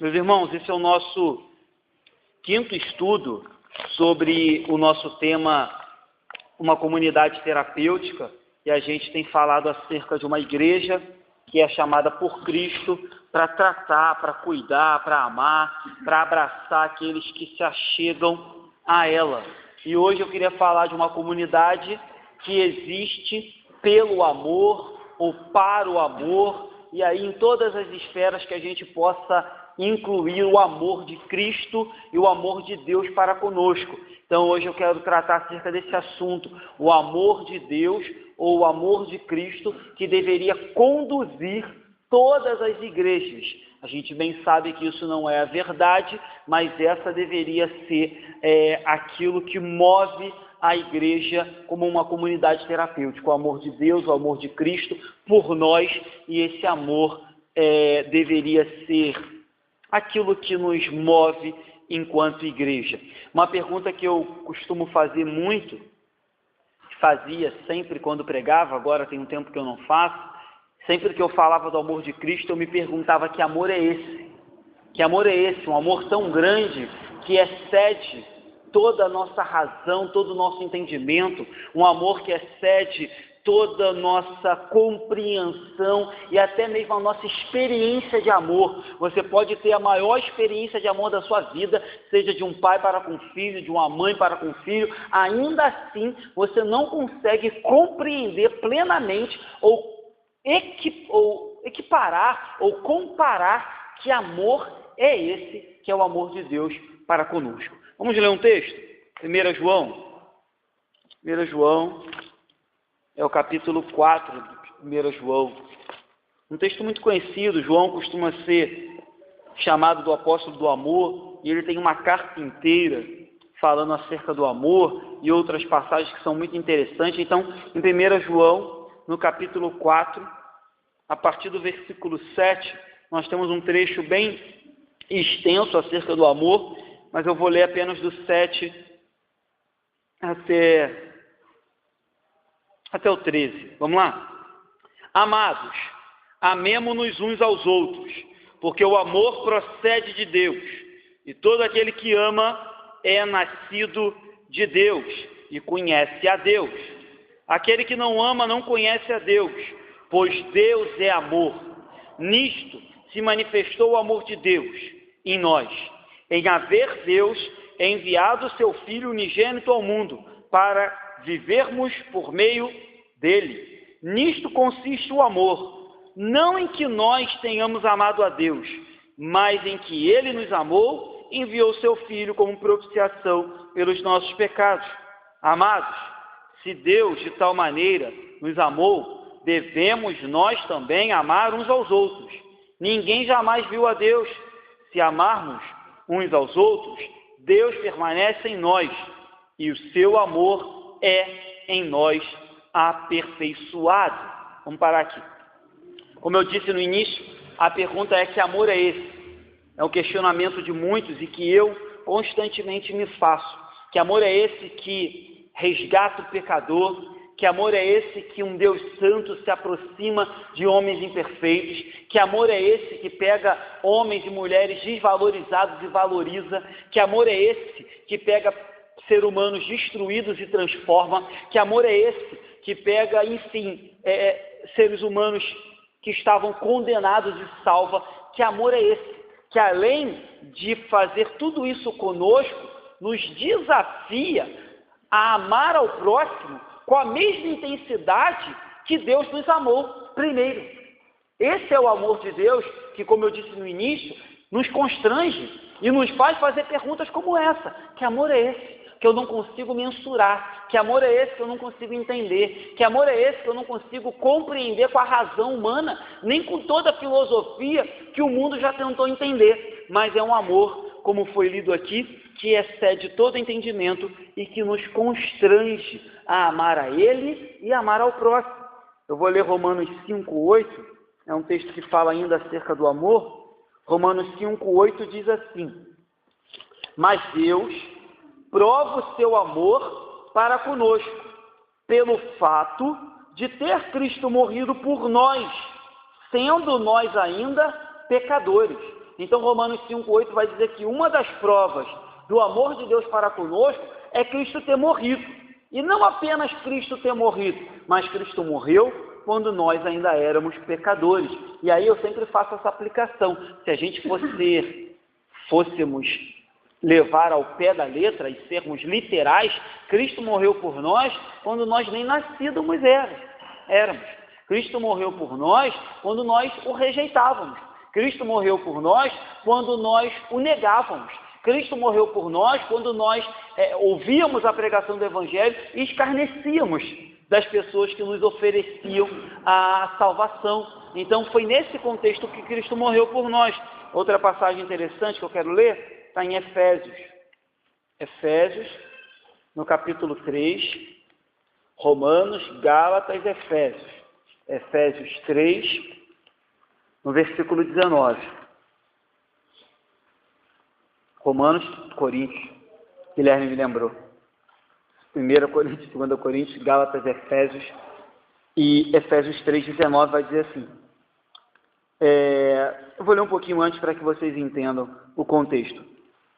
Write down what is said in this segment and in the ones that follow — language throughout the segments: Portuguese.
Meus irmãos, esse é o nosso quinto estudo sobre o nosso tema, uma comunidade terapêutica, e a gente tem falado acerca de uma igreja que é chamada por Cristo para tratar, para cuidar, para amar, para abraçar aqueles que se achegam a ela. E hoje eu queria falar de uma comunidade que existe pelo amor ou para o amor, e aí em todas as esferas que a gente possa incluir o amor de Cristo e o amor de Deus para conosco. Então hoje eu quero tratar acerca desse assunto, o amor de Deus ou o amor de Cristo, que deveria conduzir todas as igrejas. A gente bem sabe que isso não é a verdade, mas essa deveria ser aquilo que move a igreja como uma comunidade terapêutica, o amor de Deus, o amor de Cristo por nós, e esse amor deveria ser aquilo que nos move enquanto igreja. Uma pergunta que eu costumo fazer muito, fazia sempre quando pregava, agora tem um tempo que eu não faço, sempre que eu falava do amor de Cristo, eu me perguntava: que amor é esse? Que amor é esse? Um amor tão grande que excede toda a nossa razão, todo o nosso entendimento, um amor que excede toda a nossa compreensão e até mesmo a nossa experiência de amor. Você pode ter a maior experiência de amor da sua vida, seja de um pai para com filho, de uma mãe para com filho, ainda assim você não consegue compreender plenamente ou equiparar ou comparar que amor é esse, que é o amor de Deus para conosco. Vamos ler um texto? 1 João é o capítulo 4 de 1 João. Um texto muito conhecido. João costuma ser chamado do apóstolo do amor, e ele tem uma carta inteira falando acerca do amor e outras passagens que são muito interessantes. Então, em 1 João, no capítulo 4, a partir do versículo 7, nós temos um trecho bem extenso acerca do amor, mas eu vou ler apenas do 7 até o 13. Vamos lá? Amados, amemo-nos uns aos outros, porque o amor procede de Deus, e todo aquele que ama é nascido de Deus e conhece a Deus. Aquele que não ama não conhece a Deus, pois Deus é amor. Nisto se manifestou o amor de Deus em nós, em haver Deus enviado o seu Filho unigênito ao mundo, para vivermos por meio dele. Nisto consiste o amor, não em que nós tenhamos amado a Deus, mas em que ele nos amou e enviou seu Filho como propiciação pelos nossos pecados. Amados, se Deus de tal maneira nos amou, devemos nós também amar uns aos outros. Ninguém jamais viu a Deus. Se amarmos uns aos outros, Deus permanece em nós, e o seu amor é em nós aperfeiçoado. Vamos parar aqui. Como eu disse no início, a pergunta é: que amor é esse? É um questionamento de muitos e que eu constantemente me faço. Que amor é esse que resgata o pecador? Que amor é esse que um Deus santo se aproxima de homens imperfeitos? Que amor é esse que pega homens e mulheres desvalorizados e valoriza? Que amor é esse que pega seres humanos destruídos e transforma? Que amor é esse que pega, enfim, seres humanos que estavam condenados e salva? Que amor é esse que, além de fazer tudo isso conosco, nos desafia a amar ao próximo com a mesma intensidade que Deus nos amou primeiro? Esse é o amor de Deus que, como eu disse no início, nos constrange e nos faz fazer perguntas como essa: que amor é esse que eu não consigo mensurar? Que amor é esse que eu não consigo entender? Que amor é esse que eu não consigo compreender com a razão humana, nem com toda a filosofia que o mundo já tentou entender? Mas é um amor, como foi lido aqui, que excede todo entendimento e que nos constrange a amar a Ele e amar ao próximo. Eu vou ler Romanos 5:8, é um texto que fala ainda acerca do amor. Romanos 5:8 diz assim: mas Deus prova o seu amor para conosco, pelo fato de ter Cristo morrido por nós, sendo nós ainda pecadores. Então Romanos 5:8 vai dizer que uma das provas do amor de Deus para conosco é Cristo ter morrido. E não apenas Cristo ter morrido, mas Cristo morreu quando nós ainda éramos pecadores. E aí eu sempre faço essa aplicação. Se a gente fôssemos levar ao pé da letra e sermos literais, Cristo morreu por nós quando nós nem nascidos éramos. Cristo morreu por nós quando nós o rejeitávamos. Cristo morreu por nós quando nós o negávamos. Cristo morreu por nós quando nós ouvíamos a pregação do Evangelho e escarnecíamos das pessoas que nos ofereciam a salvação. Então foi nesse contexto que Cristo morreu por nós. Outra passagem interessante que eu quero ler está em Efésios. Efésios, no capítulo 3, Romanos, Gálatas, Efésios. Efésios 3, no versículo 19. Romanos, Coríntios, Guilherme me lembrou. 1 Coríntios, 2 Coríntios, Gálatas, Efésios, e Efésios 3, 19 vai dizer assim. Eu vou ler um pouquinho antes para que vocês entendam o contexto.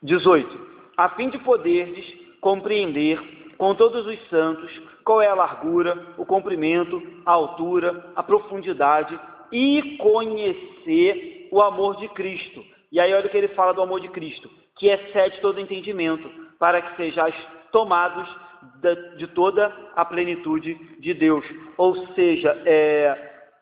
18. A fim de poderdes compreender com todos os santos qual é a largura, o comprimento, a altura, a profundidade e conhecer o amor de Cristo. E aí olha o que ele fala do amor de Cristo, que excede todo entendimento, para que sejais tomados de toda a plenitude de Deus. Ou seja,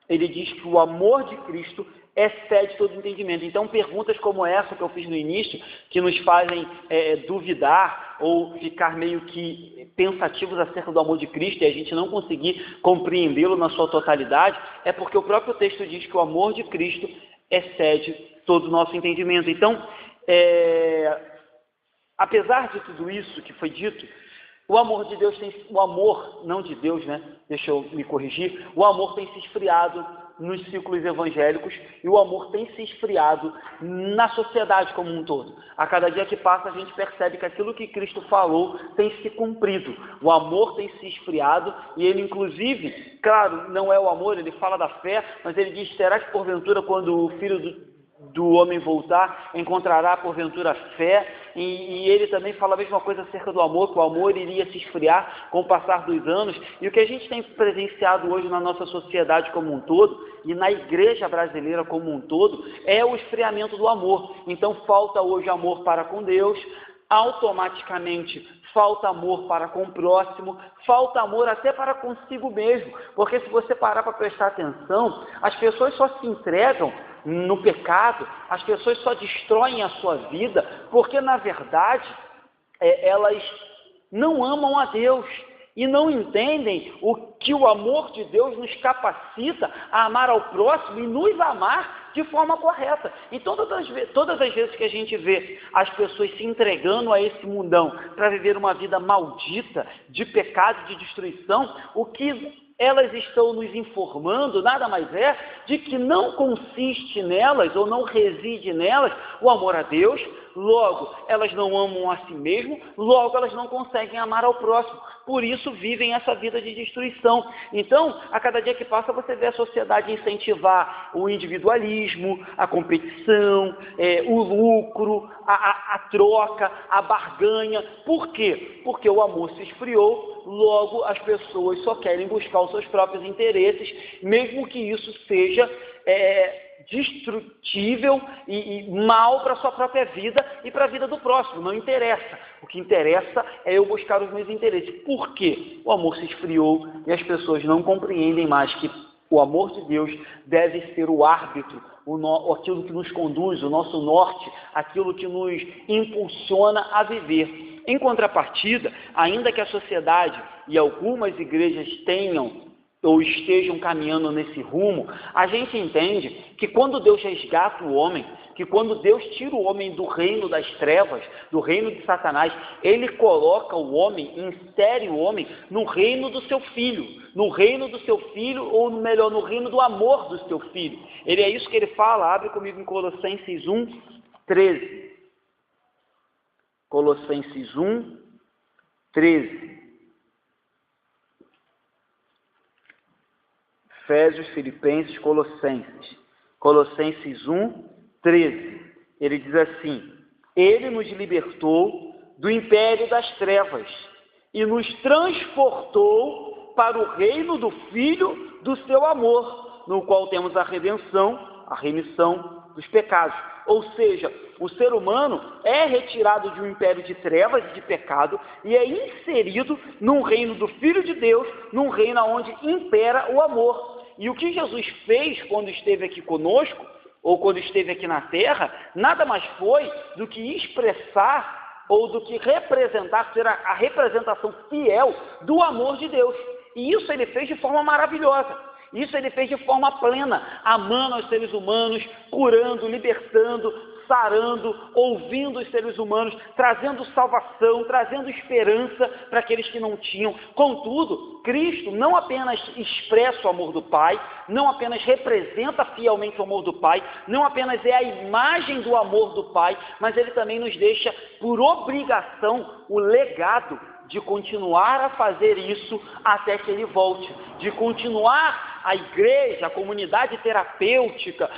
ele diz que o amor de Cristo excede todo entendimento. Então, perguntas como essa que eu fiz no início, que nos fazem duvidar ou ficar meio que pensativos acerca do amor de Cristo e a gente não conseguir compreendê-lo na sua totalidade, é porque o próprio texto diz que o amor de Cristo excede todo o nosso entendimento. Então, apesar de tudo isso que foi dito, o amor de Deus o amor, não de Deus, né? Deixa eu me corrigir, o amor tem se esfriado nos círculos evangélicos e o amor tem se esfriado na sociedade como um todo. A cada dia que passa a gente percebe que aquilo que Cristo falou tem se cumprido. O amor tem se esfriado e ele inclusive, claro, não é o amor, ele fala da fé, mas ele diz, será que porventura quando o Filho do homem voltar, encontrará porventura fé, e ele também fala a mesma coisa acerca do amor, que o amor iria se esfriar com o passar dos anos, e o que a gente tem presenciado hoje na nossa sociedade como um todo, e na igreja brasileira como um todo, é o esfriamento do amor. Então falta hoje amor para com Deus, automaticamente falta amor para com o próximo, falta amor até para consigo mesmo, porque se você parar para prestar atenção, as pessoas só se entregam no pecado, as pessoas só destroem a sua vida, porque na verdade elas não amam a Deus e não entendem o que o amor de Deus nos capacita a amar ao próximo e nos amar de forma correta. Então todas as vezes que a gente vê as pessoas se entregando a esse mundão para viver uma vida maldita, de pecado, de destruição, o que elas estão nos informando, nada mais é, de que não consiste nelas, ou não reside nelas, o amor a Deus, logo, elas não amam a si mesmas, logo, elas não conseguem amar ao próximo, por isso vivem essa vida de destruição. Então, a cada dia que passa, você vê a sociedade incentivar o individualismo, a competição, o lucro, a troca, a barganha. Por quê? Porque o amor se esfriou, logo as pessoas só querem buscar os seus próprios interesses, mesmo que isso seja destrutível e mal para a sua própria vida e para a vida do próximo, não interessa. O que interessa é eu buscar os meus interesses. Por quê? O amor se esfriou e as pessoas não compreendem mais que o amor de Deus deve ser o árbitro, aquilo que nos conduz, o nosso norte, aquilo que nos impulsiona a viver. Em contrapartida, ainda que a sociedade e algumas igrejas tenham ou estejam caminhando nesse rumo, a gente entende que quando Deus resgata o homem, que quando Deus tira o homem do reino das trevas, do reino de Satanás, ele coloca o homem, insere o homem no reino do seu filho, ou melhor, no reino do amor do seu filho. É isso que ele fala, abre comigo em Colossenses 1, 13. Colossenses 1, 13. Efésios, Filipenses, Colossenses. Colossenses 1, 13. Ele diz assim: Ele nos libertou do império das trevas e nos transportou para o reino do Filho do seu amor, no qual temos a redenção, a remissão dos pecados. Ou seja, o ser humano é retirado de um império de trevas e de pecado e é inserido num reino do Filho de Deus, num reino onde impera o amor. E o que Jesus fez quando esteve aqui conosco, ou quando esteve aqui na terra, nada mais foi do que expressar ou do que representar, ser a representação fiel do amor de Deus. E isso ele fez de forma maravilhosa. Isso ele fez de forma plena, amando os seres humanos, curando, libertando, sarando, ouvindo os seres humanos, trazendo salvação, trazendo esperança para aqueles que não tinham. Contudo, Cristo não apenas expressa o amor do Pai, não apenas representa fielmente o amor do Pai, não apenas é a imagem do amor do Pai, mas ele também nos deixa por obrigação o legado de continuar a fazer isso até que ele volte, de continuar a igreja, a comunidade terapêutica,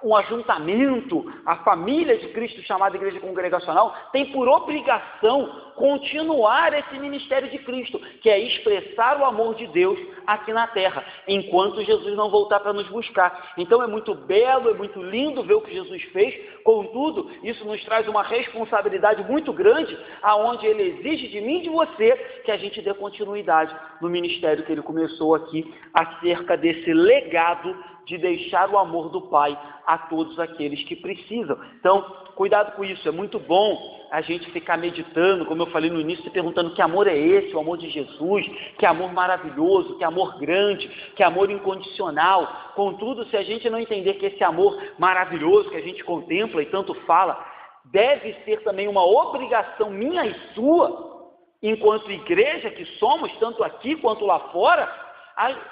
um ajuntamento, a família de Cristo chamada Igreja Congregacional, tem por obrigação continuar esse ministério de Cristo, que é expressar o amor de Deus aqui na terra, enquanto Jesus não voltar para nos buscar. Então é muito belo, é muito lindo ver o que Jesus fez, contudo, isso nos traz uma responsabilidade muito grande, aonde ele exige de mim e de você que a gente dê continuidade no ministério que ele começou aqui, acerca desse legado de deixar o amor do Pai a todos aqueles que precisam. Então, cuidado com isso, é muito bom a gente ficar meditando, como eu falei no início, se perguntando que amor é esse, o amor de Jesus, que amor maravilhoso, que amor grande, que amor incondicional. Contudo, se a gente não entender que esse amor maravilhoso que a gente contempla e tanto fala, deve ser também uma obrigação minha e sua, enquanto igreja que somos, tanto aqui quanto lá fora,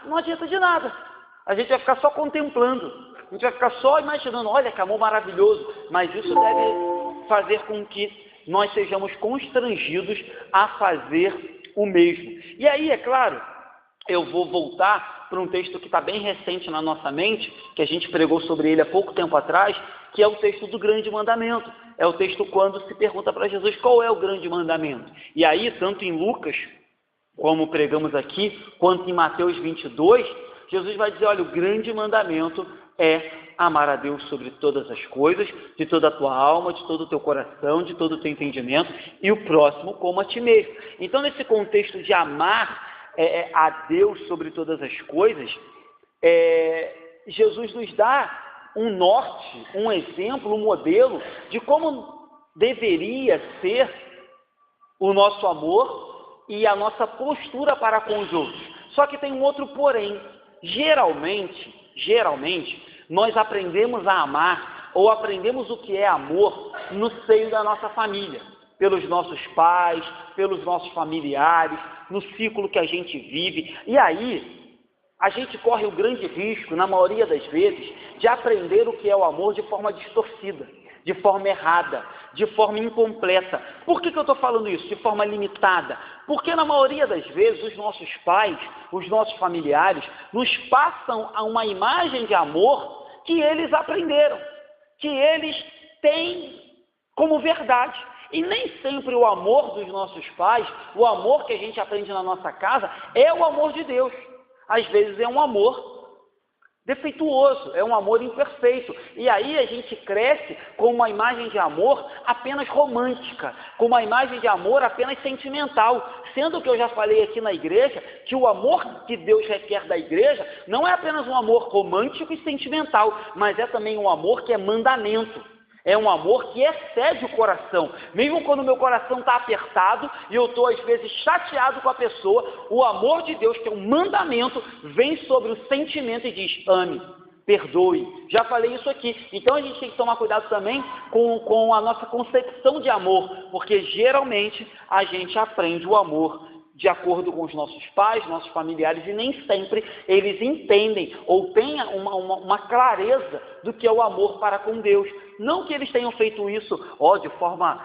não adianta de nada. A gente vai ficar só contemplando, a gente vai ficar só imaginando, olha que amor maravilhoso, mas isso deve fazer com que nós sejamos constrangidos a fazer o mesmo. E aí, é claro, eu vou voltar para um texto que está bem recente na nossa mente, que a gente pregou sobre ele há pouco tempo atrás, que é o texto do grande mandamento. É o texto quando se pergunta para Jesus qual é o grande mandamento. E aí, tanto em Lucas, como pregamos aqui, quanto em Mateus 22, Jesus vai dizer, olha, o grande mandamento é amar a Deus sobre todas as coisas, de toda a tua alma, de todo o teu coração, de todo o teu entendimento, e o próximo como a ti mesmo. Então, nesse contexto de amar a Deus sobre todas as coisas, Jesus nos dá um norte, um exemplo, um modelo de como deveria ser o nosso amor e a nossa postura para com os outros. Só que tem um outro porém. Geralmente, nós aprendemos a amar ou aprendemos o que é amor no seio da nossa família, pelos nossos pais, pelos nossos familiares, no ciclo que a gente vive. E aí, a gente corre o grande risco, na maioria das vezes, de aprender o que é o amor de forma distorcida, de forma errada, de forma incompleta. Por que eu estou falando isso? De forma limitada. Porque na maioria das vezes os nossos pais, os nossos familiares, nos passam a uma imagem de amor que eles aprenderam, que eles têm como verdade. E nem sempre o amor dos nossos pais, o amor que a gente aprende na nossa casa, é o amor de Deus. Às vezes é um amor defeituoso, é um amor imperfeito. E aí a gente cresce com uma imagem de amor apenas romântica, com uma imagem de amor apenas sentimental, sendo que eu já falei aqui na igreja que o amor que Deus requer da igreja não é apenas um amor romântico e sentimental, mas é também um amor que é mandamento. É um amor que excede o coração. Mesmo quando o meu coração está apertado e eu estou, às vezes, chateado com a pessoa, o amor de Deus, que é um mandamento, vem sobre o sentimento e diz, ame, perdoe. Já falei isso aqui. Então, a gente tem que tomar cuidado também com a nossa concepção de amor, porque, geralmente, a gente aprende o amor de acordo com os nossos pais, nossos familiares, e nem sempre eles entendem ou têm uma clareza do que é o amor para com Deus. Não que eles tenham feito isso de forma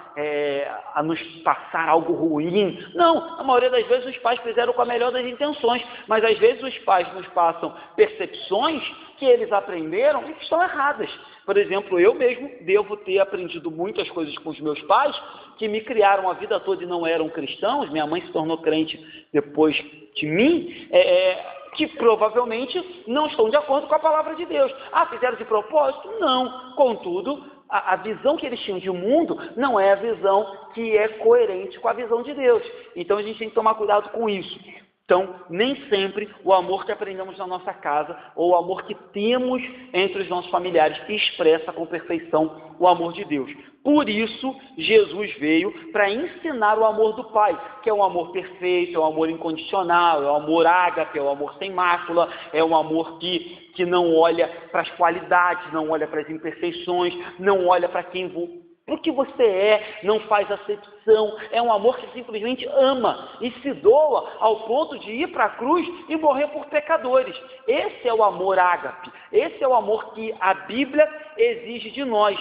a nos passar algo ruim. Não, a maioria das vezes os pais fizeram com a melhor das intenções, mas às vezes os pais nos passam percepções que eles aprenderam e que estão erradas. Por exemplo, eu mesmo devo ter aprendido muitas coisas com os meus pais, que me criaram a vida toda e não eram cristãos. Minha mãe se tornou crente depois de mim, que provavelmente não estão de acordo com a palavra de Deus. Fizeram de propósito? Não. Contudo, a visão que eles tinham de mundo não é a visão que é coerente com a visão de Deus. Então a gente tem que tomar cuidado com isso. Então, nem sempre o amor que aprendemos na nossa casa ou o amor que temos entre os nossos familiares expressa com perfeição o amor de Deus. Por isso, Jesus veio para ensinar o amor do Pai, que é um amor perfeito, é um amor incondicional, é um amor ágape, é um amor sem mácula, é um amor que não olha para as qualidades, não olha para as imperfeições, não olha para o que você é, não faz acepção. É um amor que simplesmente ama e se doa ao ponto de ir para a cruz e morrer por pecadores. Esse é o amor ágape, esse é o amor que a Bíblia exige de nós.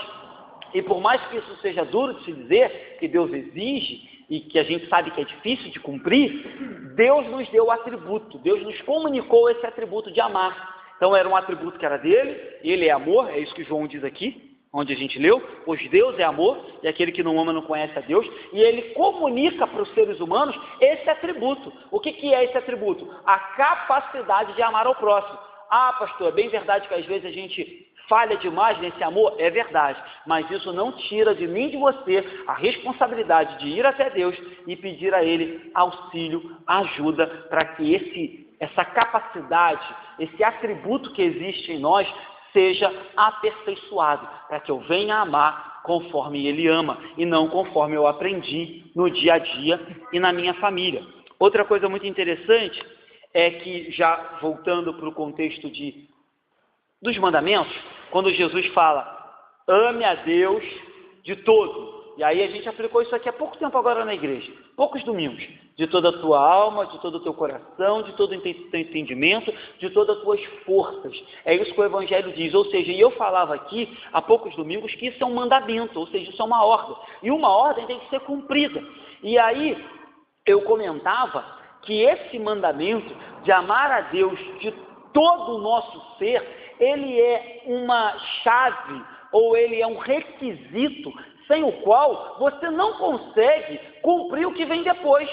E por mais que isso seja duro de se dizer, que Deus exige e que a gente sabe que é difícil de cumprir, Deus nos deu o atributo, Deus nos comunicou esse atributo de amar. Então era um atributo que era dele, ele é amor, é isso que João diz aqui, onde a gente leu, pois Deus é amor, e aquele que não ama não conhece a Deus, e ele comunica para os seres humanos esse atributo. O que é esse atributo? A capacidade de amar ao próximo. Pastor, é bem verdade que às vezes a gente falha demais nesse amor? É verdade, mas isso não tira de mim e de você a responsabilidade de ir até Deus e pedir a Ele auxílio, ajuda, para que essa capacidade, esse atributo que existe em nós, seja aperfeiçoado, para que eu venha a amar conforme Ele ama, e não conforme eu aprendi no dia a dia e na minha família. Outra coisa muito interessante é que, já voltando para o contexto dos mandamentos, quando Jesus fala, ame a Deus de todo, e aí a gente aplicou isso aqui há pouco tempo agora na igreja, poucos domingos, de toda a tua alma, de todo o teu coração, de todo o teu entendimento, de todas as tuas forças. É isso que o Evangelho diz. Ou seja, eu falava aqui há poucos domingos que isso é um mandamento, ou seja, isso é uma ordem. E uma ordem tem que ser cumprida. E aí eu comentava que esse mandamento de amar a Deus de todo o nosso ser, ele é uma chave, ou ele é um requisito, sem o qual você não consegue cumprir o que vem depois.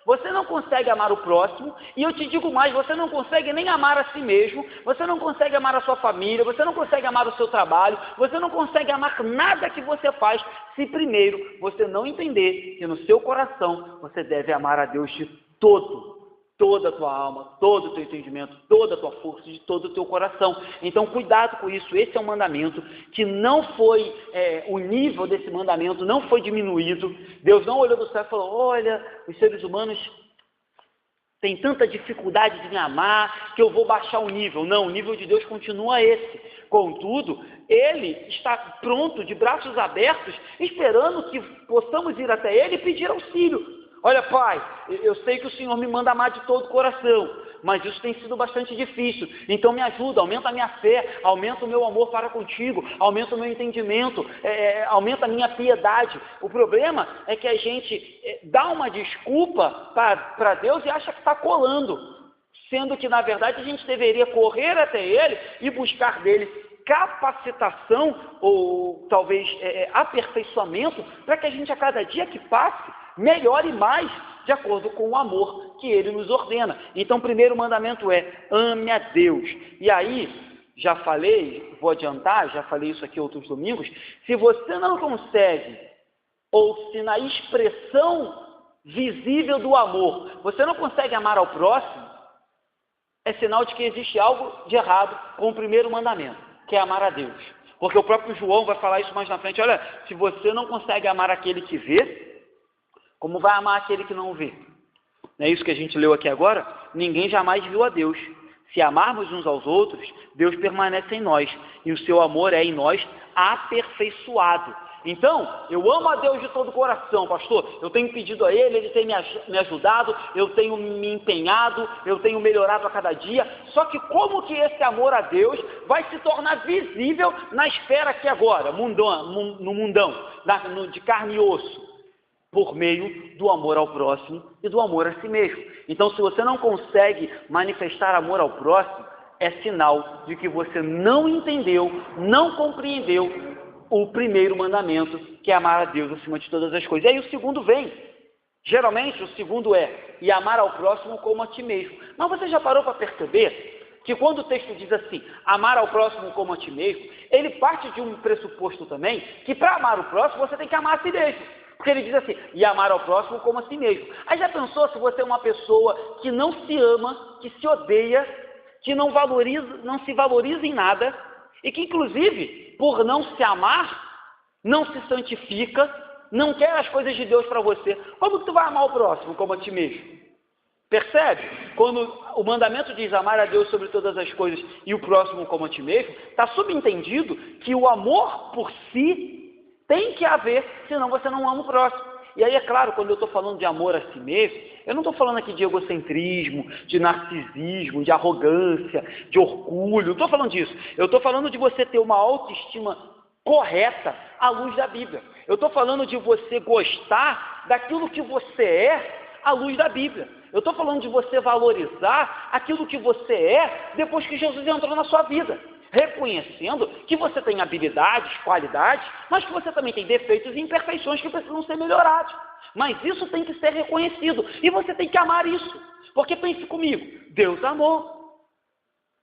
Você não consegue amar o próximo, e eu te digo mais, você não consegue nem amar a si mesmo, você não consegue amar a sua família, você não consegue amar o seu trabalho, você não consegue amar nada que você faz, se primeiro você não entender que no seu coração você deve amar a Deus de toda a tua alma, todo o teu entendimento, toda a tua força, de todo o teu coração. Então, cuidado com isso. Esse é um mandamento que não foi, o nível desse mandamento não foi diminuído. Deus não olhou do céu e falou, olha, os seres humanos têm tanta dificuldade de me amar que eu vou baixar o nível. Não, o nível de Deus continua esse. Contudo, Ele está pronto, de braços abertos, esperando que possamos ir até Ele e pedir auxílio. Olha, Pai, eu sei que o Senhor me manda amar de todo o coração, mas isso tem sido bastante difícil. Então me ajuda, aumenta a minha fé, aumenta o meu amor para contigo, aumenta o meu entendimento, aumenta a minha piedade. O problema é que a gente dá uma desculpa para Deus e acha que está colando, sendo que, na verdade, a gente deveria correr até Ele e buscar dele capacitação ou talvez aperfeiçoamento para que a gente, a cada dia que passe, melhore mais de acordo com o amor que Ele nos ordena. Então, o primeiro mandamento é, ame a Deus. E aí, já falei, vou adiantar, já falei isso aqui outros domingos, se você não consegue, ou se na expressão visível do amor, você não consegue amar ao próximo, é sinal de que existe algo de errado com o primeiro mandamento, que é amar a Deus. Porque o próprio João vai falar isso mais na frente. Olha, se você não consegue amar aquele que vê, como vai amar aquele que não vê? Não é isso que a gente leu aqui agora? Ninguém jamais viu a Deus. Se amarmos uns aos outros, Deus permanece em nós, e o seu amor é em nós aperfeiçoado. Então, eu amo a Deus de todo o coração, pastor. Eu tenho pedido a Ele, Ele tem me ajudado, eu tenho me empenhado, eu tenho melhorado a cada dia. Só que como que esse amor a Deus vai se tornar visível na esfera aqui agora, no mundão, de carne e osso? Por meio do amor ao próximo e do amor a si mesmo. Então, se você não consegue manifestar amor ao próximo, é sinal de que você não entendeu, não compreendeu o primeiro mandamento, que é amar a Deus acima de todas as coisas. E aí o segundo vem. Geralmente o segundo é, e amar ao próximo como a ti mesmo. Mas você já parou para perceber que quando o texto diz assim, amar ao próximo como a ti mesmo, ele parte de um pressuposto também, que para amar o próximo você tem que amar a si mesmo. Porque ele diz assim, e amar ao próximo como a si mesmo. Aí já pensou se você é uma pessoa que não se ama, que se odeia, que não se valoriza em nada, e que inclusive, por não se amar, não se santifica, não quer as coisas de Deus para você. Como que tu vai amar o próximo como a ti mesmo? Percebe? Quando o mandamento diz amar a Deus sobre todas as coisas e o próximo como a ti mesmo, está subentendido que o amor por si tem que haver, senão você não ama o próximo. E aí, é claro, quando eu estou falando de amor a si mesmo, eu não estou falando aqui de egocentrismo, de narcisismo, de arrogância, de orgulho, não estou falando disso. Eu estou falando de você ter uma autoestima correta à luz da Bíblia. Eu estou falando de você gostar daquilo que você é à luz da Bíblia. Eu estou falando de você valorizar aquilo que você é depois que Jesus entrou na sua vida. Reconhecendo que você tem habilidades, qualidades, mas que você também tem defeitos e imperfeições que precisam ser melhorados. Mas isso tem que ser reconhecido. E você tem que amar isso. Porque pense comigo, Deus amou.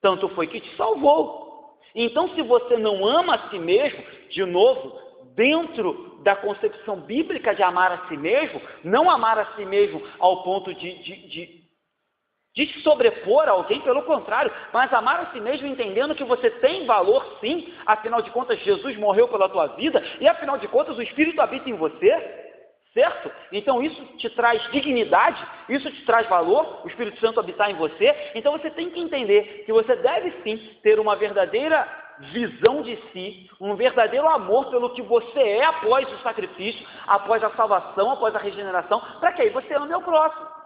Tanto foi que te salvou. Então, se você não ama a si mesmo, de novo, dentro da concepção bíblica de amar a si mesmo, não amar a si mesmo ao ponto de se sobrepor a alguém, pelo contrário, mas amar a si mesmo entendendo que você tem valor sim, afinal de contas Jesus morreu pela tua vida e afinal de contas o Espírito habita em você, certo? Então isso te traz dignidade, isso te traz valor, o Espírito Santo habitar em você, então você tem que entender que você deve sim ter uma verdadeira visão de si, um verdadeiro amor pelo que você é após o sacrifício, após a salvação, após a regeneração, para que aí você ame ao próximo.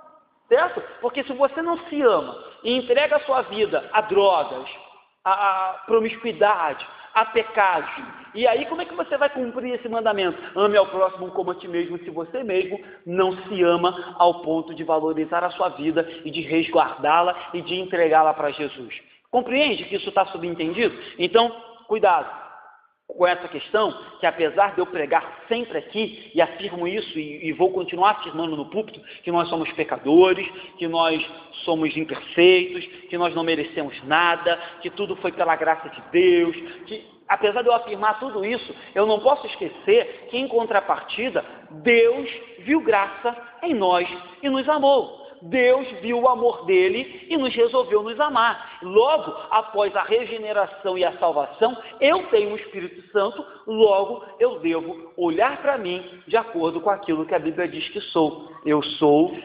Certo? Porque se você não se ama e entrega a sua vida a drogas, a promiscuidade, a pecados, e aí como é que você vai cumprir esse mandamento? Ame ao próximo como a ti mesmo, se você mesmo não se ama ao ponto de valorizar a sua vida e de resguardá-la e de entregá-la para Jesus. Compreende que isso está subentendido? Então, cuidado com essa questão, que apesar de eu pregar sempre aqui, e afirmo isso, e vou continuar afirmando no púlpito, que nós somos pecadores, que nós somos imperfeitos, que nós não merecemos nada, que tudo foi pela graça de Deus, que apesar de eu afirmar tudo isso, eu não posso esquecer que em contrapartida, Deus viu graça em nós e nos amou. Deus viu o amor dele e nos resolveu nos amar. Logo, após a regeneração e a salvação, eu tenho o Espírito Santo, logo eu devo olhar para mim de acordo com aquilo que a Bíblia diz que sou. Eu sou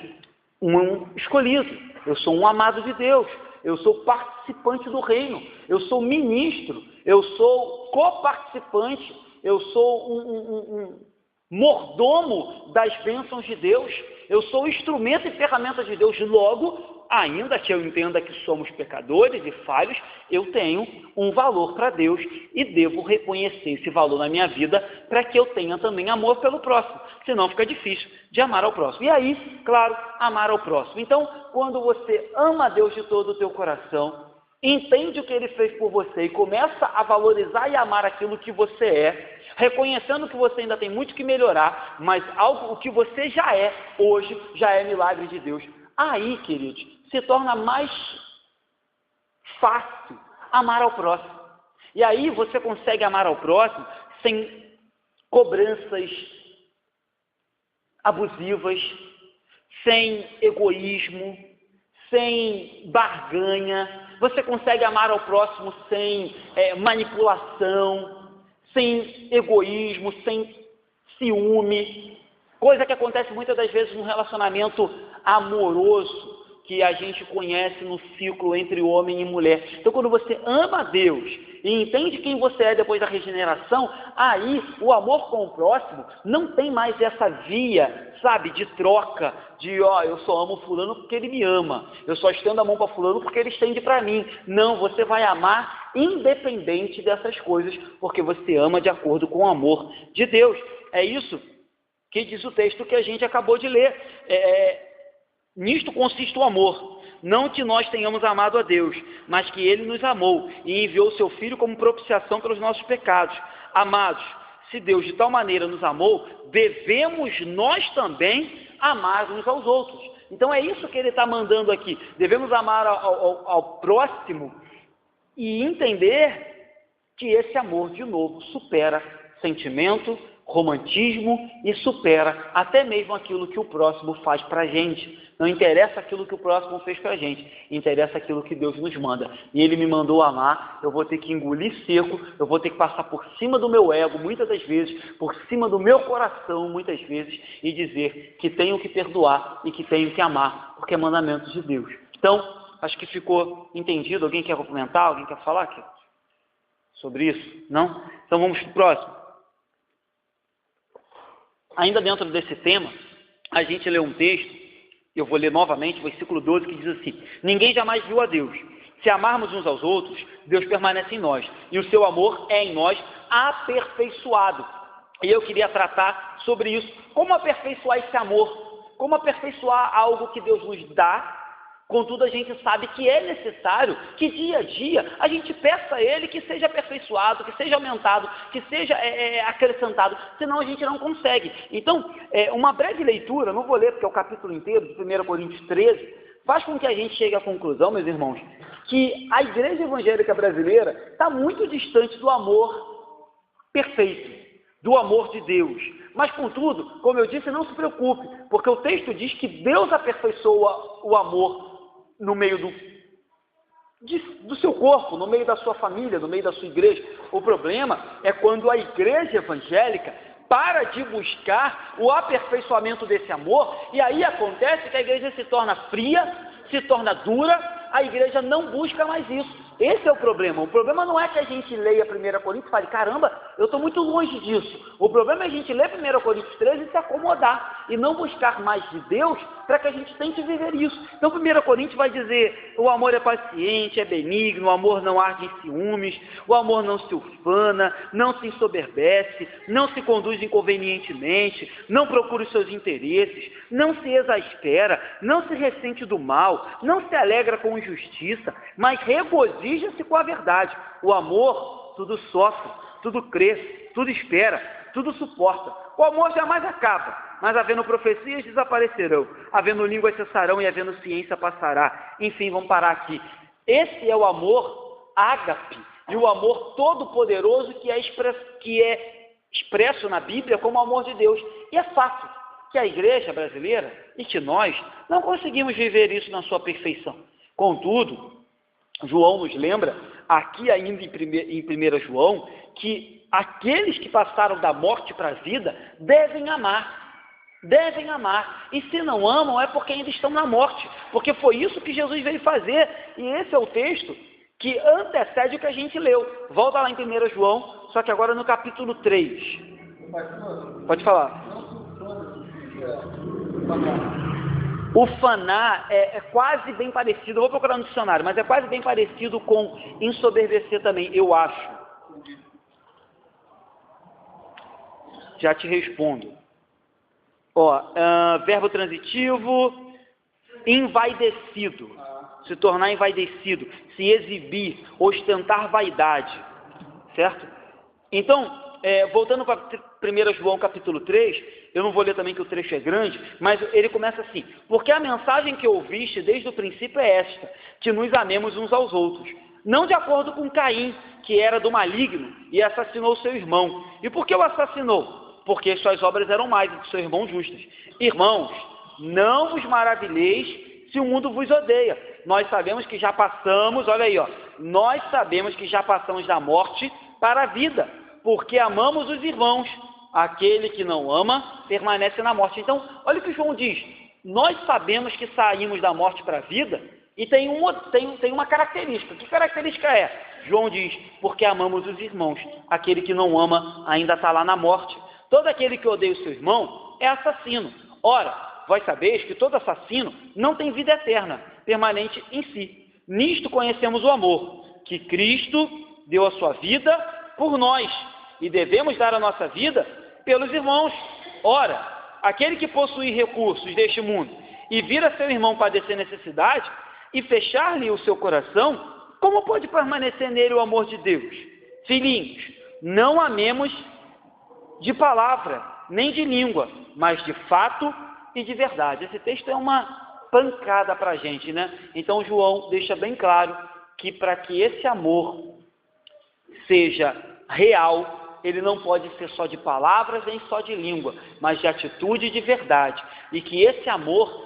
um escolhido, eu sou um amado de Deus, eu sou participante do reino, eu sou ministro, eu sou coparticipante, eu sou um mordomo das bênçãos de Deus, eu sou instrumento e ferramenta de Deus. Logo, ainda que eu entenda que somos pecadores e falhos, eu tenho um valor para Deus e devo reconhecer esse valor na minha vida para que eu tenha também amor pelo próximo, senão fica difícil de amar ao próximo. E aí, claro, amar ao próximo. Então, quando você ama a Deus de todo o teu coração, entende o que Ele fez por você e começa a valorizar e amar aquilo que você é, reconhecendo que você ainda tem muito que melhorar, mas o que você já é hoje, já é milagre de Deus. Aí, queridos, se torna mais fácil amar ao próximo. E aí você consegue amar ao próximo sem cobranças abusivas, sem egoísmo, sem barganha. Você consegue amar ao próximo sem manipulação, sem egoísmo, sem ciúme, coisa que acontece muitas das vezes num relacionamento amoroso que a gente conhece no ciclo entre homem e mulher. Então, quando você ama a Deus e entende quem você é depois da regeneração, aí o amor com o próximo não tem mais essa via, sabe, de troca, de eu só amo fulano porque ele me ama, eu só estendo a mão para fulano porque ele estende para mim. Não, você vai amar independente dessas coisas, porque você ama de acordo com o amor de Deus. É isso que diz o texto que a gente acabou de ler. Nisto consiste o amor, não que nós tenhamos amado a Deus, mas que Ele nos amou e enviou seu Filho como propiciação pelos nossos pecados. Amados, se Deus de tal maneira nos amou, devemos nós também amar uns aos outros. Então é isso que ele está mandando aqui. Devemos amar ao próximo e entender que esse amor, de novo, supera sentimento, romantismo e supera até mesmo aquilo que o próximo faz para a gente. Não interessa aquilo que o próximo fez para a gente, interessa aquilo que Deus nos manda. E Ele me mandou amar, eu vou ter que engolir seco, eu vou ter que passar por cima do meu ego, muitas das vezes, por cima do meu coração, muitas vezes, e dizer que tenho que perdoar e que tenho que amar, porque é mandamento de Deus. Então, acho que ficou entendido. Alguém quer comentar? Alguém quer falar aqui sobre isso? Não? Então vamos para o próximo. Ainda dentro desse tema, a gente lê um texto, eu vou ler novamente, versículo 12, que diz assim: ninguém jamais viu a Deus. Se amarmos uns aos outros, Deus permanece em nós, e o seu amor é em nós aperfeiçoado. E eu queria tratar sobre isso. Como aperfeiçoar esse amor? Como aperfeiçoar algo que Deus nos dá? Contudo, a gente sabe que é necessário que dia a dia a gente peça a Ele que seja aperfeiçoado, que seja aumentado, que seja acrescentado, senão a gente não consegue. Então, uma breve leitura, não vou ler porque é o capítulo inteiro de 1 Coríntios 13, faz com que a gente chegue à conclusão, meus irmãos, que a igreja evangélica brasileira está muito distante do amor perfeito, do amor de Deus. Mas, contudo, como eu disse, não se preocupe, porque o texto diz que Deus aperfeiçoa o amor no meio do seu corpo, no meio da sua família, no meio da sua igreja. O problema é quando a igreja evangélica para de buscar o aperfeiçoamento desse amor, e aí acontece que a igreja se torna fria, se torna dura, a igreja não busca mais isso. Esse é o problema. O problema não é que a gente leia 1 Coríntios e fale, caramba, eu estou muito longe disso. O problema é a gente ler 1 Coríntios 13 e se acomodar, e não buscar mais de Deus para que a gente tente viver isso. Então 1 Coríntios vai dizer, o amor é paciente, é benigno, o amor não arde em ciúmes, o amor não se ufana, não se ensoberbece, não se conduz inconvenientemente, não procura os seus interesses, não se exaspera, não se ressente do mal, não se alegra com injustiça, mas regozija-se com a verdade. O amor tudo sofre, tudo crê, tudo espera, tudo suporta. O amor jamais acaba, mas havendo profecias desaparecerão, havendo línguas cessarão e havendo ciência passará. Enfim, vamos parar aqui. Esse é o amor ágape, e o amor todo-poderoso que é expresso na Bíblia como o amor de Deus. E é fato que a igreja brasileira e que nós não conseguimos viver isso na sua perfeição. Contudo, João nos lembra, aqui ainda em 1 João, que aqueles que passaram da morte para a vida devem amar. Devem amar. E se não amam é porque ainda estão na morte. Porque foi isso que Jesus veio fazer. E esse é o texto que antecede o que a gente leu. Volta lá em 1 João, só que agora no capítulo 3. Pode falar. Ufanar é quase bem parecido, vou procurar no dicionário, mas é quase bem parecido com ensoberbecer também, eu acho. Já te respondo. Verbo transitivo, envaidecido, se tornar envaidecido, se exibir, ostentar vaidade, certo? Então, voltando para 1 João capítulo 3, eu não vou ler também que o trecho é grande, mas ele começa assim: porque a mensagem que ouviste desde o princípio é esta, que nos amemos uns aos outros, não de acordo com Caim, que era do maligno e assassinou seu irmão. E por que o assassinou? Porque suas obras eram mais do que seu irmão justas. Irmãos, não vos maravilheis se o mundo vos odeia. Nós sabemos que já passamos, olha aí, nós sabemos que já passamos da morte para a vida, porque amamos os irmãos. Aquele que não ama permanece na morte. Então, olha o que João diz. Nós sabemos que saímos da morte para a vida e tem uma característica. Que característica é? João diz, porque amamos os irmãos. Aquele que não ama ainda está lá na morte. Todo aquele que odeia o seu irmão é assassino. Ora, vós sabeis que todo assassino não tem vida eterna, permanente em si. Nisto conhecemos o amor, que Cristo deu a sua vida por nós, e devemos dar a nossa vida pelos irmãos. Ora, aquele que possui recursos deste mundo e vira seu irmão padecer necessidade, e fechar-lhe o seu coração, como pode permanecer nele o amor de Deus? Filhinhos, não amemos de palavra, nem de língua, mas de fato e de verdade. Esse texto é uma pancada para a gente, né? Então João deixa bem claro que para que esse amor seja real, ele não pode ser só de palavras nem só de língua, mas de atitude e de verdade. E que esse amor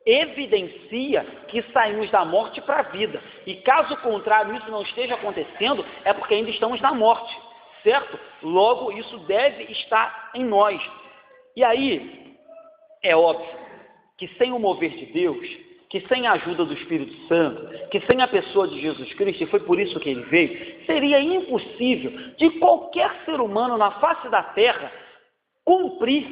evidencia que saímos da morte para a vida. E caso contrário, isso não esteja acontecendo, é porque ainda estamos na morte, certo? Logo, isso deve estar em nós. E aí, é óbvio que sem o mover de Deus, que sem a ajuda do Espírito Santo, que sem a pessoa de Jesus Cristo, e foi por isso que ele veio, seria impossível de qualquer ser humano na face da terra cumprir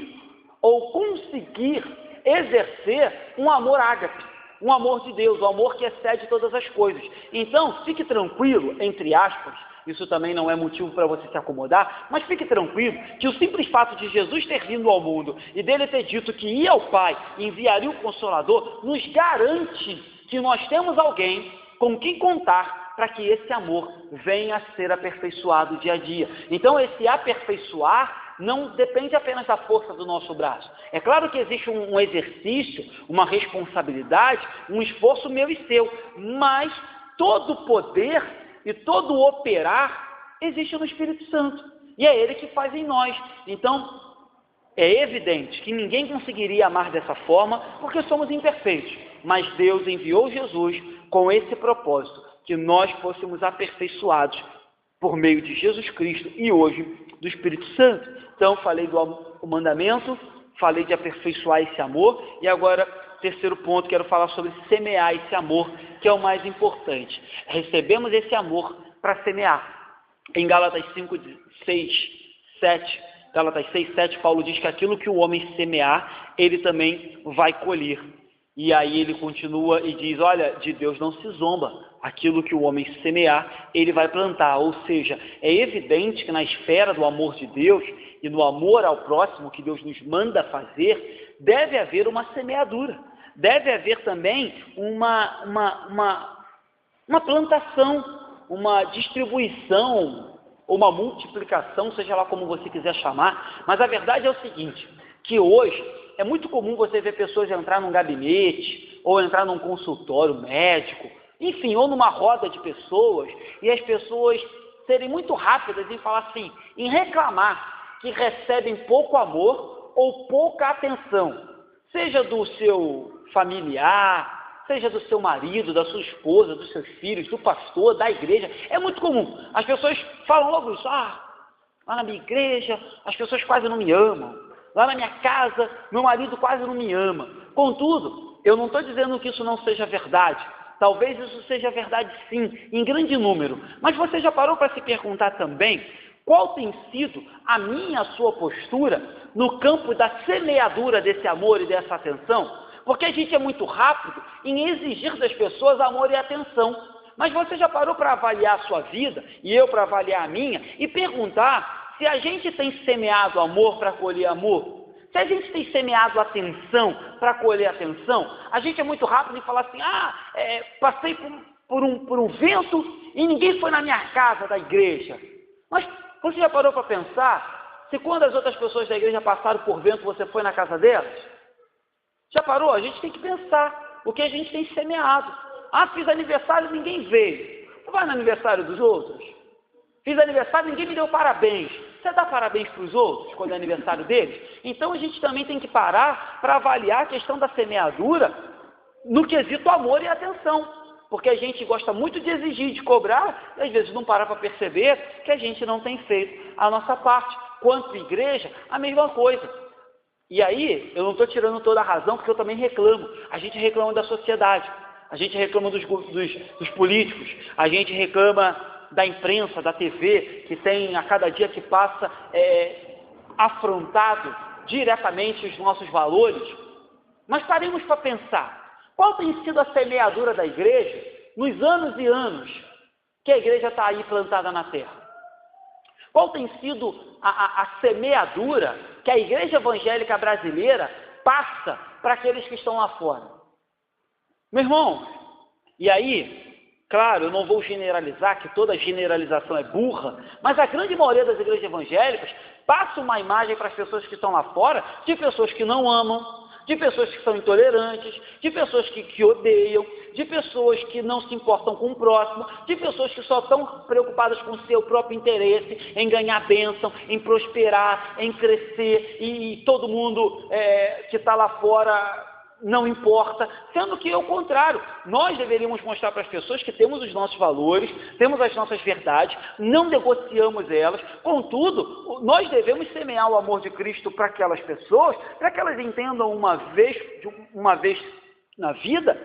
ou conseguir exercer um amor ágape, um amor de Deus, um amor que excede todas as coisas. Então, fique tranquilo, entre aspas, isso também não é motivo para você se acomodar, mas fique tranquilo que o simples fato de Jesus ter vindo ao mundo e dele ter dito que ia ao Pai e enviaria o Consolador, nos garante que nós temos alguém com quem contar para que esse amor venha a ser aperfeiçoado dia a dia. Então, esse aperfeiçoar não depende apenas da força do nosso braço. É claro que existe um exercício, uma responsabilidade, um esforço meu e seu, mas todo o poder e todo o operar existe no Espírito Santo, e é Ele que faz em nós. Então, é evidente que ninguém conseguiria amar dessa forma, porque somos imperfeitos, mas Deus enviou Jesus com esse propósito, que nós fôssemos aperfeiçoados por meio de Jesus Cristo e hoje do Espírito Santo. Então, falei do mandamento, falei de aperfeiçoar esse amor, e agora, terceiro ponto, quero falar sobre semear esse amor, que é o mais importante. Recebemos esse amor para semear. Em Gálatas 5, 6, 7, Gálatas 6, 7, Paulo diz que aquilo que o homem semear, ele também vai colher. E aí ele continua e diz, olha, de Deus não se zomba. Aquilo que o homem semear, ele vai plantar. Ou seja, é evidente que na esfera do amor de Deus e no amor ao próximo que Deus nos manda fazer, deve haver uma semeadura. Deve haver também uma plantação, uma distribuição, uma multiplicação, seja lá como você quiser chamar. Mas a verdade é o seguinte, que hoje é muito comum você ver pessoas entrar num gabinete, ou entrar num consultório médico, enfim, ou numa roda de pessoas, e as pessoas serem muito rápidas em falar assim, em reclamar que recebem pouco amor ou pouca atenção, seja do seu familiar, seja do seu marido, da sua esposa, dos seus filhos, do pastor, da igreja. É muito comum. As pessoas falam logo isso, lá na minha igreja as pessoas quase não me amam, lá na minha casa meu marido quase não me ama. Contudo, eu não estou dizendo que isso não seja verdade. Talvez isso seja verdade sim, em grande número. Mas você já parou para se perguntar também qual tem sido a minha e a sua postura no campo da semeadura desse amor e dessa atenção? Porque a gente é muito rápido em exigir das pessoas amor e atenção. Mas você já parou para avaliar a sua vida, e eu para avaliar a minha, e perguntar se a gente tem semeado amor para colher amor? Se a gente tem semeado atenção para colher atenção, a gente é muito rápido em falar assim, passei por um vento e ninguém foi na minha casa da igreja. Mas você já parou para pensar se quando as outras pessoas da igreja passaram por vento, você foi na casa delas? Já parou? A gente tem que pensar o que a gente tem semeado. Fiz aniversário e ninguém veio. Você vai no aniversário dos outros? Fiz aniversário e ninguém me deu parabéns. Você dá parabéns para os outros quando é aniversário deles? Então a gente também tem que parar para avaliar a questão da semeadura no quesito amor e atenção. Porque a gente gosta muito de exigir, de cobrar, e às vezes não para perceber que a gente não tem feito a nossa parte. Quanto igreja, a mesma coisa. E aí, eu não estou tirando toda a razão, porque eu também reclamo. A gente reclama da sociedade, a gente reclama dos políticos, a gente reclama da imprensa, da TV, que tem a cada dia que passa afrontado diretamente os nossos valores. Mas paremos para pensar, qual tem sido a semeadura da igreja nos anos e anos que a igreja está aí plantada na terra? Qual tem sido a semeadura que a igreja evangélica brasileira passa para aqueles que estão lá fora? Meu irmão, E aí, claro, eu não vou generalizar, que toda generalização é burra, mas a grande maioria das igrejas evangélicas passa uma imagem para as pessoas que estão lá fora de pessoas que não amam, de pessoas que são intolerantes, de pessoas que odeiam, de pessoas que não se importam com o próximo, de pessoas que só estão preocupadas com o seu próprio interesse, em ganhar bênção, em prosperar, em crescer, e todo mundo que está lá fora não importa, sendo que é o contrário. Nós deveríamos mostrar para as pessoas que temos os nossos valores, temos as nossas verdades, não negociamos elas, contudo, nós devemos semear o amor de Cristo para aquelas pessoas, para que elas entendam uma vez na vida,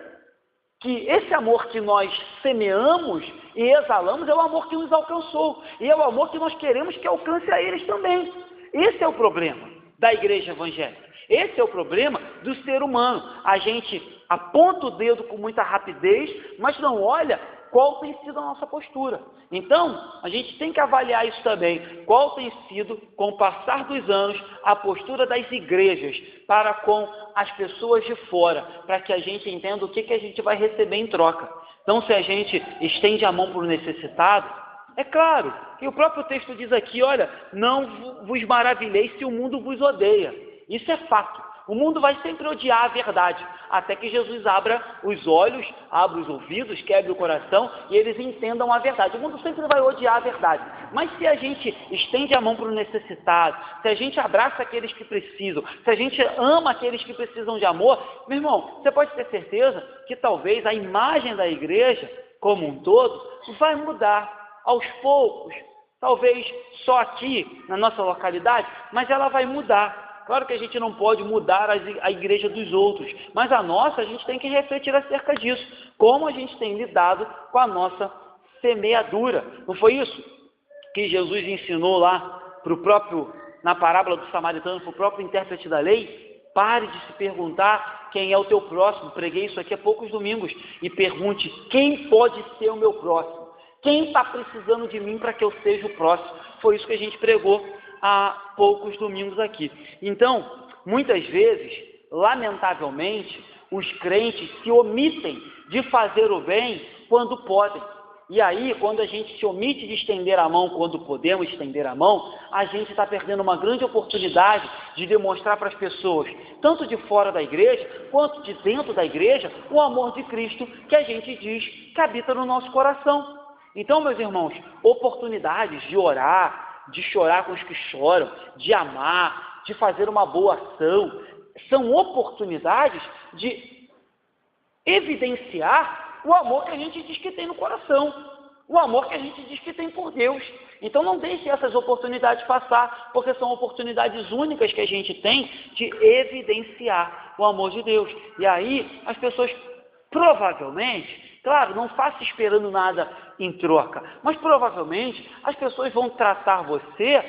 que esse amor que nós semeamos e exalamos é o amor que nos alcançou, e é o amor que nós queremos que alcance a eles também. Esse é o problema da igreja evangélica. Esse é o problema do ser humano. A gente aponta o dedo com muita rapidez, mas não olha qual tem sido a nossa postura. Então, a gente tem que avaliar isso também. Qual tem sido, com o passar dos anos, a postura das igrejas para com as pessoas de fora, para que a gente entenda o que a gente vai receber em troca. Então, se a gente estende a mão para o necessitado, é claro que o próprio texto diz aqui, olha, não vos maravilheis se o mundo vos odeia. Isso é fato. O mundo vai sempre odiar a verdade, até que Jesus abra os olhos, abra os ouvidos, quebre o coração e eles entendam a verdade. O mundo sempre vai odiar a verdade. Mas se a gente estende a mão para o necessitado, se a gente abraça aqueles que precisam, se a gente ama aqueles que precisam de amor, meu irmão, você pode ter certeza que talvez a imagem da igreja, como um todo, vai mudar aos poucos, talvez só aqui na nossa localidade, mas ela vai mudar. Claro que a gente não pode mudar a igreja dos outros, mas a nossa a gente tem que refletir acerca disso, como a gente tem lidado com a nossa semeadura. Não foi isso que Jesus ensinou lá na parábola do samaritano, para o próprio intérprete da lei? Pare de se perguntar quem é o teu próximo. Preguei isso aqui há poucos domingos. E pergunte quem pode ser o meu próximo. Quem está precisando de mim para que eu seja o próximo? Foi isso que a gente pregou há poucos domingos aqui. Então, muitas vezes, lamentavelmente, os crentes se omitem de fazer o bem quando podem. E aí, quando a gente se omite de estender a mão quando podemos estender a mão, a gente está perdendo uma grande oportunidade de demonstrar para as pessoas, tanto de fora da igreja, quanto de dentro da igreja, o amor de Cristo que a gente diz que habita no nosso coração. Então, meus irmãos, oportunidades de orar, de chorar com os que choram, de amar, de fazer uma boa ação, são oportunidades de evidenciar o amor que a gente diz que tem no coração, o amor que a gente diz que tem por Deus. Então não deixe essas oportunidades passar, porque são oportunidades únicas que a gente tem de evidenciar o amor de Deus. E aí as pessoas provavelmente, claro, não faça esperando nada em troca, mas provavelmente as pessoas vão tratar você,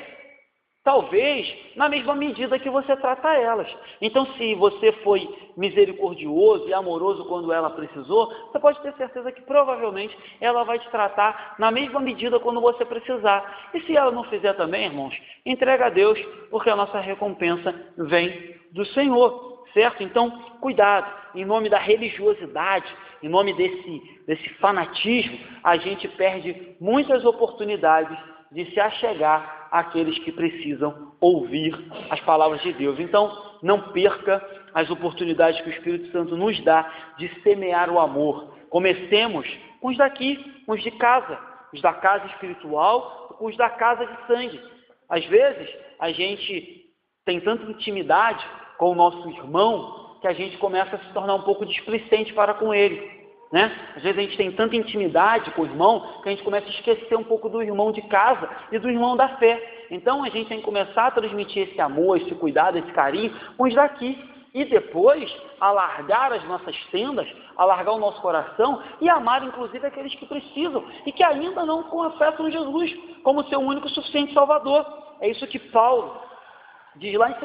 talvez, na mesma medida que você trata elas. Então, se você foi misericordioso e amoroso quando ela precisou, você pode ter certeza que provavelmente ela vai te tratar na mesma medida quando você precisar. E se ela não fizer também, irmãos, entrega a Deus, porque a nossa recompensa vem do Senhor, certo? Então, cuidado, em nome da religiosidade, em nome desse fanatismo, a gente perde muitas oportunidades de se achegar àqueles que precisam ouvir as palavras de Deus. Então, não perca as oportunidades que o Espírito Santo nos dá de semear o amor. Comecemos com os daqui, com os de casa, os da casa espiritual, com os da casa de sangue. Às vezes, a gente tem tanta intimidade com o nosso irmão que a gente começa a se tornar um pouco displicente para com ele, né? Às vezes a gente tem tanta intimidade com o irmão que a gente começa a esquecer um pouco do irmão de casa e do irmão da fé. Então a gente tem que começar a transmitir esse amor, esse cuidado, esse carinho com os daqui. E depois alargar as nossas tendas, alargar o nosso coração e amar inclusive aqueles que precisam e que ainda não confessam Jesus como seu único e suficiente Salvador. É isso que Paulo diz lá em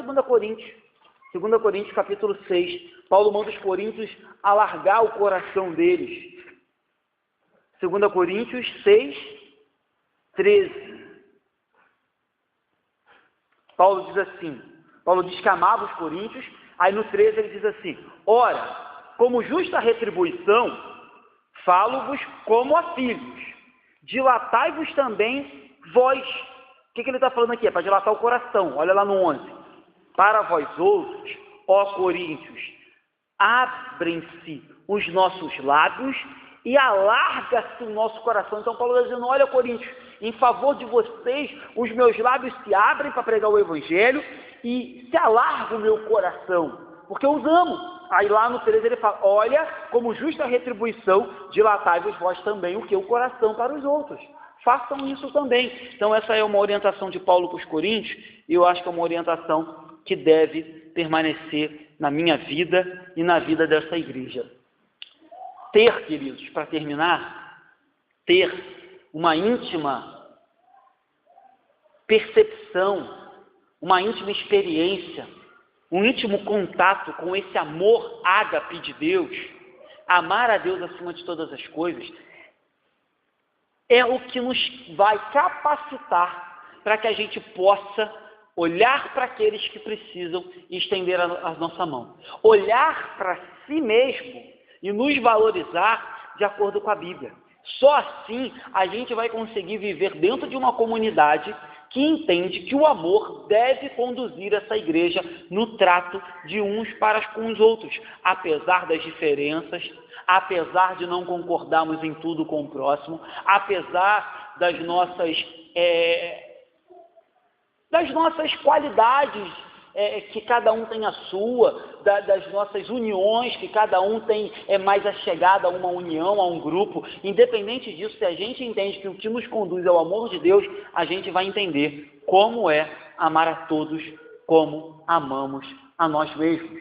2 Coríntios capítulo 6, Paulo manda os coríntios alargar o coração deles. 2 Coríntios 6, 13. Paulo diz que amava os coríntios, aí no 13 ele diz assim: ora, como justa retribuição, falo-vos como a filhos, dilatai-vos também vós. O que ele está falando aqui? É para dilatar o coração, olha lá no 11. Para vós outros, ó Coríntios, abrem-se os nossos lábios e alarga-se o nosso coração. Então Paulo está dizendo, olha Coríntios, em favor de vocês, os meus lábios se abrem para pregar o Evangelho e se alarga o meu coração, porque eu os amo. Aí lá no 13 ele fala, olha, como justa retribuição, dilatai-vos vós também o que? O coração para os outros. Façam isso também. Então essa é uma orientação de Paulo para os Coríntios, e eu acho que é uma orientação que deve permanecer na minha vida e na vida dessa igreja. Ter, queridos, para terminar, ter uma íntima percepção, uma íntima experiência, um íntimo contato com esse amor ágape de Deus, amar a Deus acima de todas as coisas, é o que nos vai capacitar para que a gente possa olhar para aqueles que precisam e estender a nossa mão. Olhar para si mesmo e nos valorizar de acordo com a Bíblia. Só assim a gente vai conseguir viver dentro de uma comunidade que entende que o amor deve conduzir essa igreja no trato de uns para com os outros, apesar das diferenças, apesar de não concordarmos em tudo com o próximo, apesar das nossas qualidades, que cada um tem a sua, das nossas uniões, que cada um tem mais achegado a uma união, a um grupo. Independente disso, se a gente entende que o que nos conduz é o amor de Deus, a gente vai entender como é amar a todos como amamos a nós mesmos.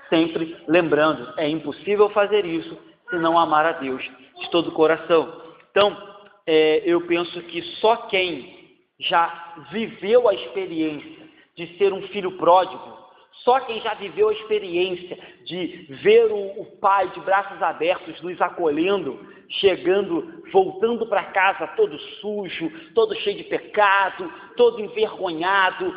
Sempre lembrando, é impossível fazer isso se não amar a Deus de todo o coração. Então, eu penso que só quem já viveu a experiência de ser um filho pródigo, só quem já viveu a experiência de ver o pai de braços abertos nos acolhendo, chegando, voltando para casa todo sujo, todo cheio de pecado, todo envergonhado,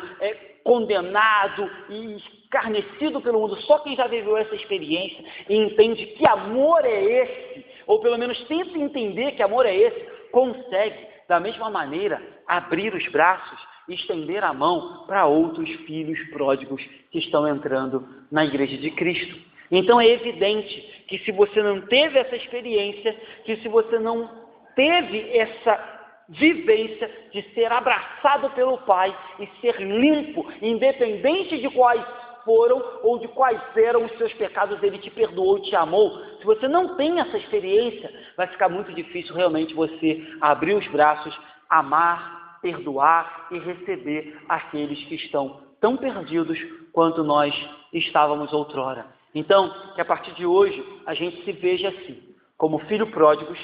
condenado e escarnecido pelo mundo, só quem já viveu essa experiência e entende que amor é esse, ou pelo menos tenta entender que amor é esse, consegue, da mesma maneira, abrir os braços e estender a mão para outros filhos pródigos que estão entrando na igreja de Cristo. Então é evidente que se você não teve essa experiência, que se você não teve essa vivência de ser abraçado pelo Pai e ser limpo, independente de quais foram ou de quais eram os seus pecados, Ele te perdoou, te amou. Se você não tem essa experiência, vai ficar muito difícil realmente você abrir os braços, amar, perdoar e receber aqueles que estão tão perdidos quanto nós estávamos outrora. Então, que a partir de hoje a gente se veja assim, como filhos pródigos,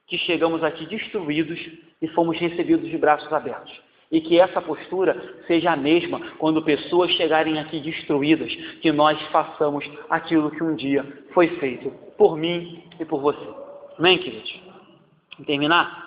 que chegamos aqui destruídos e fomos recebidos de braços abertos. E que essa postura seja a mesma quando pessoas chegarem aqui destruídas, que nós façamos aquilo que um dia foi feito por mim e por você. Amém, queridos? Vamos terminar?